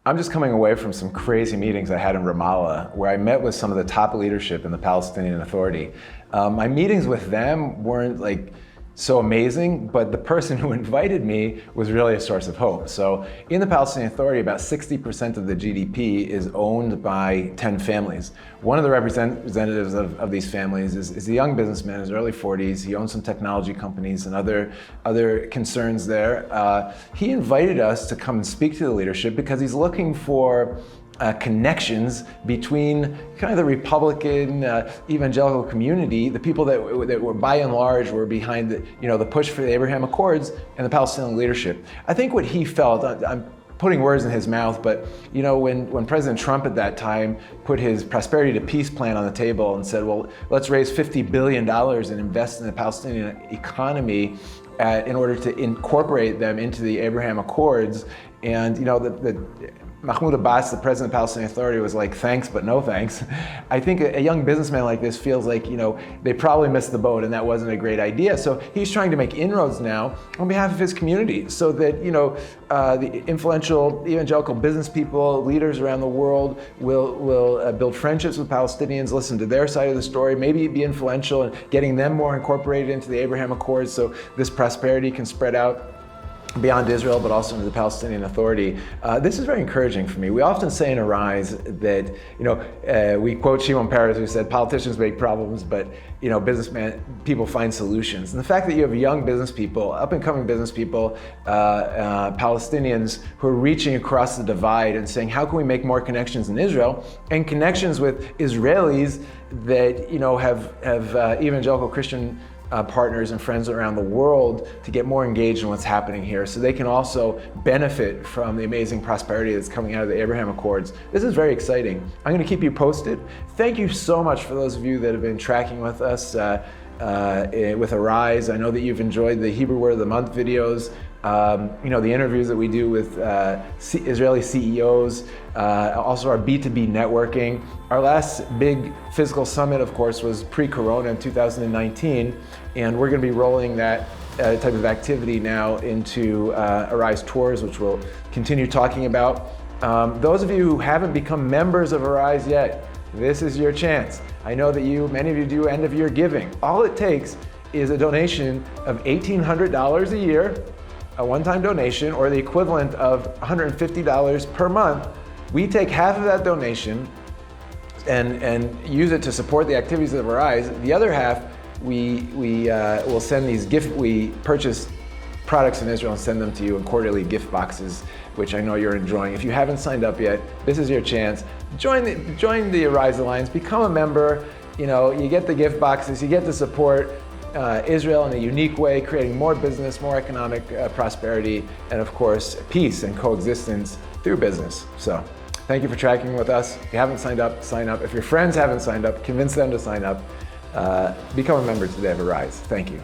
I'm just coming away from some crazy meetings I had in Ramallah where I met with some of the top leadership in the Palestinian Authority. My meetings with them weren't like so amazing, but the person who invited me was really a source of hope. So in the Palestinian Authority, about 60% of the GDP is owned by 10 families. One of the representatives of these families is a young businessman in his early 40s. He owns some technology companies and other concerns there. He invited us to come and speak to the leadership because he's looking for connections between kind of the Republican evangelical community, the people that were by and large were behind the push for the Abraham Accords, and the Palestinian leadership. I think what he felt, I'm putting words in his mouth, but when President Trump at that time put his prosperity to peace plan on the table and said, well, let's raise $50 billion and invest in the Palestinian economy in order to incorporate them into the Abraham Accords, and Mahmoud Abbas, the president of the Palestinian Authority, was like, thanks, but no thanks. I think a young businessman like this feels like, they probably missed the boat and that wasn't a great idea. So he's trying to make inroads now on behalf of his community so that, the influential evangelical business people, leaders around the world will build friendships with Palestinians, listen to their side of the story, maybe be influential in getting them more incorporated into the Abraham Accords so this prosperity can spread out beyond Israel, but also into the Palestinian Authority. This is very encouraging for me. We often say in Arise that, we quote Shimon Peres, who said, politicians make problems, but people find solutions. And the fact that you have young business people, up and coming business people, Palestinians who are reaching across the divide and saying, how can we make more connections in Israel and connections with Israelis that have evangelical Christian partners and friends around the world to get more engaged in what's happening here so they can also benefit from the amazing prosperity that's coming out of the Abraham Accords. This is very exciting. I'm going to keep you posted. Thank you so much for those of you that have been tracking with us with Arise. I know that you've enjoyed the Hebrew Word of the Month videos, the interviews that we do with Israeli CEOs, also our B2B networking. Our last big physical summit, of course, was pre-corona in 2019, and we're going to be rolling that type of activity now into Arise Tours, which we'll continue talking about. Those of you who haven't become members of Arise yet, this is your chance. I know that many of you do end of year giving. All it takes is a donation of $1,800 a year, a one-time donation, or the equivalent of $150 per month. We take half of that donation and use it to support the activities of Arise. The other half, we will send these we purchase products in Israel and send them to you in quarterly gift boxes, which I know you're enjoying. If you haven't signed up yet, this is your chance. Join the Arise Alliance, become a member. You get the gift boxes, you get to support Israel in a unique way, creating more business, more economic prosperity, and of course, peace and coexistence through business. So thank you for tracking with us. If you haven't signed up, sign up. If your friends haven't signed up, convince them to sign up. Become a member today of Arise. Thank you.